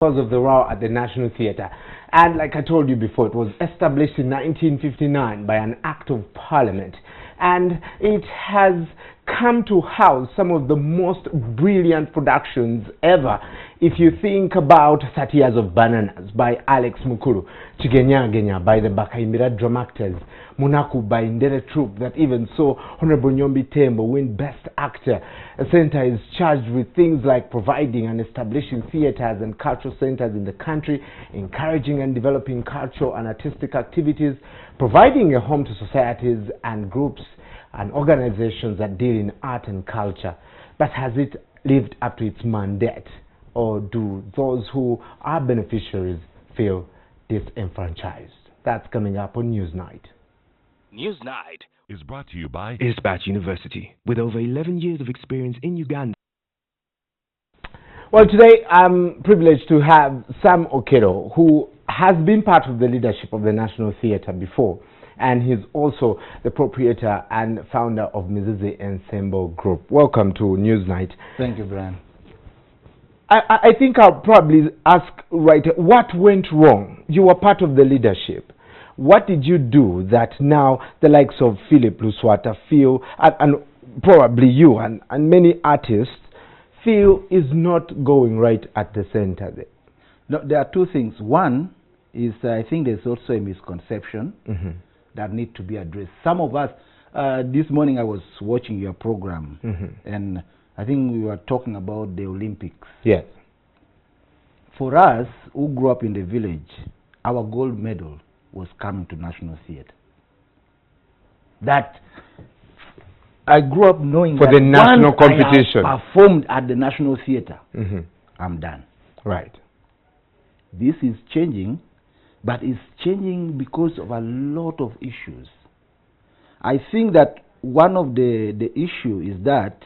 Because of the row at the National Theatre. And like I told you before, it was established in 1959 by an Act of Parliament. And it has come to house some of the most brilliant productions ever. If you think about 30 Years of Bananas by Alex Mukuru, Chigenyagenya by the Bakaimbira Dramactors, Munaku by Ndere Troupe, that even so Honorable Nyombi Tembo win Best Actor. A center is charged with things like providing and establishing theaters and cultural centers in the country, encouraging and developing cultural and artistic activities, providing a home to societies and groups and organizations that deal in art and culture. But has it lived up to its mandate? Or do those who are beneficiaries feel disenfranchised? That's coming up on Newsnight. Newsnight is brought to you by Isbat University, with over 11 years of experience in Uganda. Well, today I'm privileged to have Sam Okello, who has been part of the leadership of the National Theatre before, and he's also the proprietor and founder of Mizizi Ensemble Group. Welcome to Newsnight. Thank you, Brian. I think I'll probably ask what went wrong? You were part of the leadership. What did you do that now the likes of Philip Luswata feel, and probably you and many artists feel is not going right at the center there? No, there are two things. One is I think there's also a misconception that need to be addressed. Some of us, this morning I was watching your program, and I think we were talking about the Olympics. Yes. For us who grew up in the village, our gold medal was coming to National Theatre. That I grew up knowing for that the national once competition I have performed at the National Theatre, I'm done. Right. This is changing, but it's changing because of a lot of issues. I think that one of the issue is that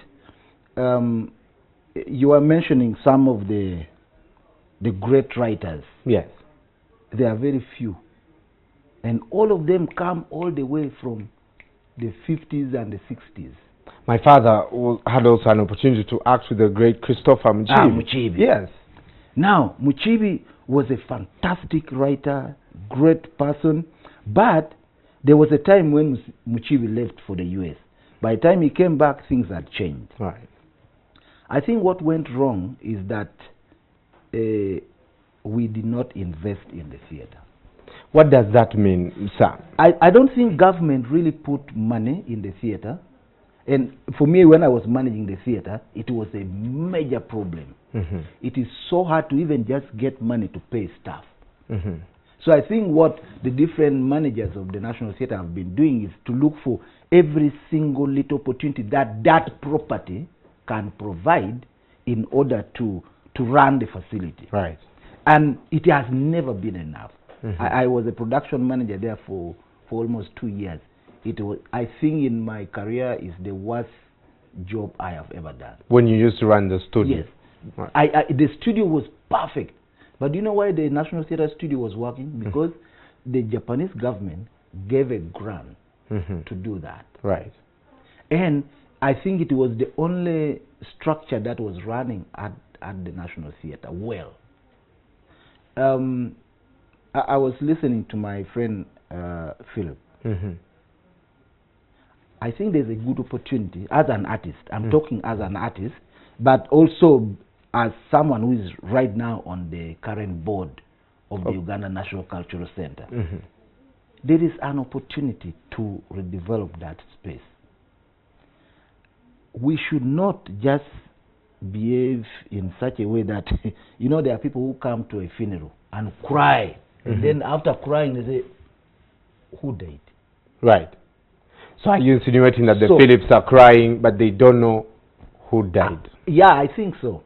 you are mentioning some of the great writers. Yes. There are very few. And all of them come all the way from the 50s and the 60s. My father had also an opportunity to act with the great Christopher Muchibi. Muchibi. Yes. Now, Muchibi was a fantastic writer, great person, but there was a time when Muchibi left for the US. By the time he came back, things had changed. Right. I think what went wrong is that we did not invest in the theatre. What does that mean, Sam? I don't think government really put money in the theatre. And for me, when I was managing the theatre, it was a major problem. It is so hard to even just get money to pay staff. So I think what the different managers of the National Theatre have been doing is to look for every single little opportunity that property can provide in order to run the facility. Right. And it has never been enough. I was a production manager there for almost 2 years. It was, I think in my career, is the worst job I have ever done. When you used to run the studio? Yes. Right. The studio was perfect. But do you know why the National Theatre studio was working? Because the Japanese government gave a grant to do that. Right. And I think it was the only structure that was running at the National Theatre well. I was listening to my friend Philip. I think there's a good opportunity as an artist. I'm talking as an artist, but also as someone who is right now on the current board of the Uganda National Cultural Center. There is an opportunity to redevelop that space. We should not just behave in such a way that, you know, there are people who come to a funeral and cry. And then after crying, they say, who died? Right. So are you insinuating that the Philips are crying, but they don't know who died? Yeah, I think so.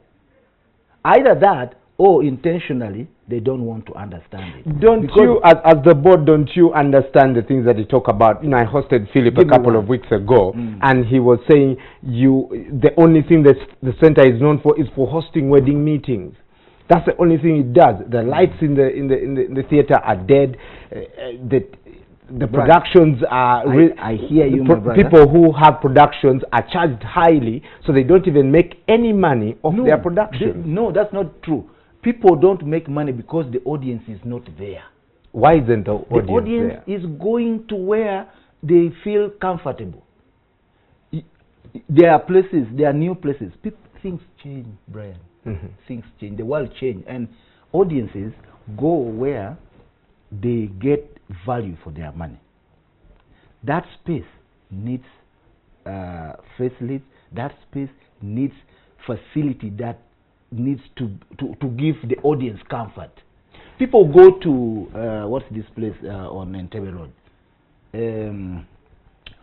Either that, or intentionally, they don't want to understand it. Don't you, as the board, don't you understand the things that they talk about? You know, I hosted Philip a couple of weeks ago, and he was saying the only thing that the center is known for is for hosting wedding meetings. That's the only thing it does. The lights in the theater are dead. The productions are... I hear you, my brother. People who have productions are charged highly, so they don't even make any money off their production. No, that's not true. people don't make money because the audience is not there. Why isn't the audience, The audience there? is going to where they feel comfortable. There are places, there are new places. Things change, Brian. Things change. The world change, and audiences go where they get value for their money. That space needs facilities. That space needs facility that needs to give the audience comfort. People go to what's this place on Entebbe Road?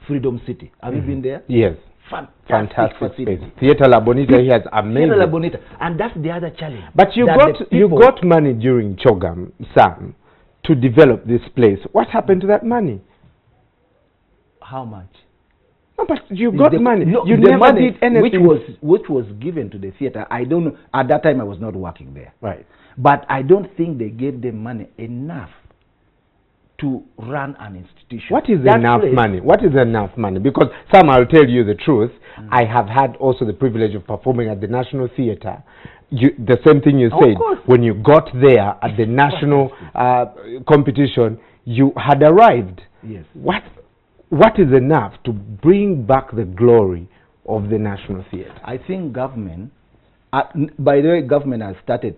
Freedom City. Have you been there? Yes. Fantastic space. Theater La Bonita here is amazing. Theater La Bonita, and that's the other challenge. But you got money during Chogam, Sam, to develop this place. What happened to that money? How much? No, but you got money. No, you the never money did anything. which was given to the theater. I don't know. At that time, I was not working there. Right. But I don't think they gave them money enough to run an institution. What is that enough money? What is enough money? Because Sam, I'll tell you the truth. I have had also the privilege of performing at the National Theatre. The same thing you said. When you got there at the national competition, you had arrived. Yes. What is enough to bring back the glory of the National Theatre? I think government, by the way, government has started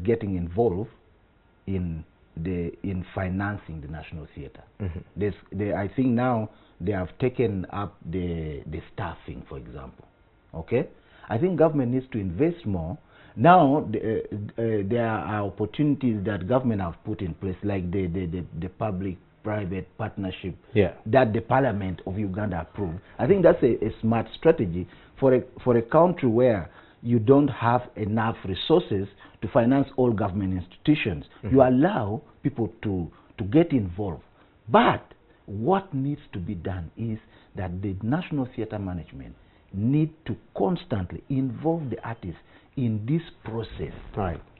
getting involved in financing the National Theatre. I think now they have taken up the staffing, for example. Okay, I think government needs to invest more. Now there are opportunities that government have put in place, like the public-private partnership that the Parliament of Uganda approved. I think that's a smart strategy for a country where you don't have enough resources to finance all government institutions. You allow people to get involved. But what needs to be done is that the National Theatre Management need to constantly involve the artists in this process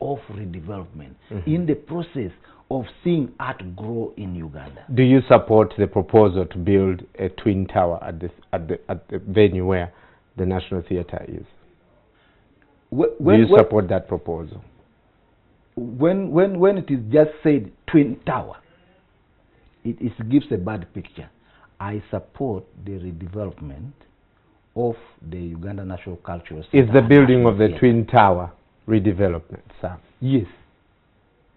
of redevelopment, in the process of seeing art grow in Uganda. Do you support the proposal to build a twin tower at the venue where the National Theatre is? Do you support that proposal? When it is just said twin tower, it gives a bad picture. I support the redevelopment of the Uganda National Cultural Center. Is the building of the twin tower redevelopment, Sam? Yes.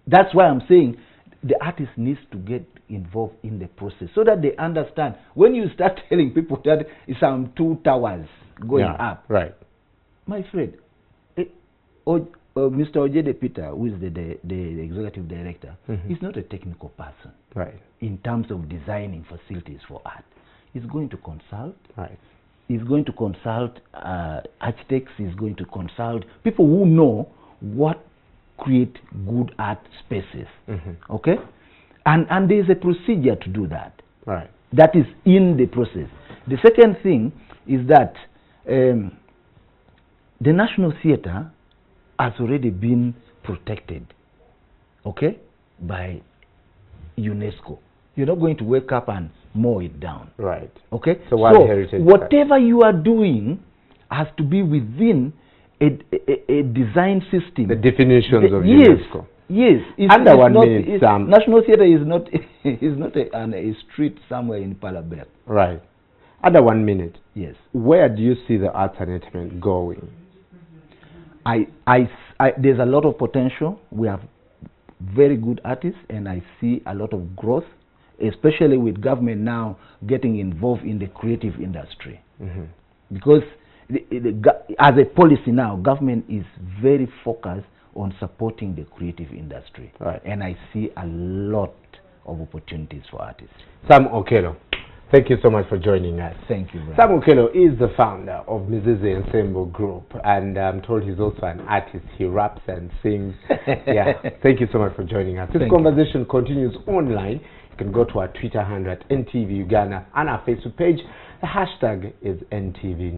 That's why I'm saying the artist needs to get involved in the process so that they understand. When you start telling people that it's some 2 towers going up, right? My friend, Mr. Ojede Peter, who is the executive director, he's not a technical person, right? In terms of designing facilities for art, he's going to consult, right? He's going to consult architects. He's going to consult people who know what create good art spaces. Okay, and there's a procedure to do that. Right. That is in the process. The second thing is that the National Theatre has already been protected, okay, by UNESCO. You're not going to wake up and mow it down. Right. Okay? So whatever you are doing has to be within a design system. The definitions of UNESCO. Yes. Under 1 minute, Sam. National Theatre is not a street somewhere in Palabel. Right. Under 1 minute. Yes. Where do you see the arts entertainment going? There's a lot of potential. We have very good artists, and I see a lot of growth, especially with government now getting involved in the creative industry. Because as a policy now, government is very focused on supporting the creative industry. Right. And I see a lot of opportunities for artists. Sam Okello, thank you so much for joining us. Thank you very Sam Okello is the founder of Mizizi Ensemble Group, and I'm told he's also an artist. He raps and sings. Yeah, thank you so much for joining us. This conversation continues online. You can go to our Twitter handle at NTV Uganda and our Facebook page. The hashtag is NTV.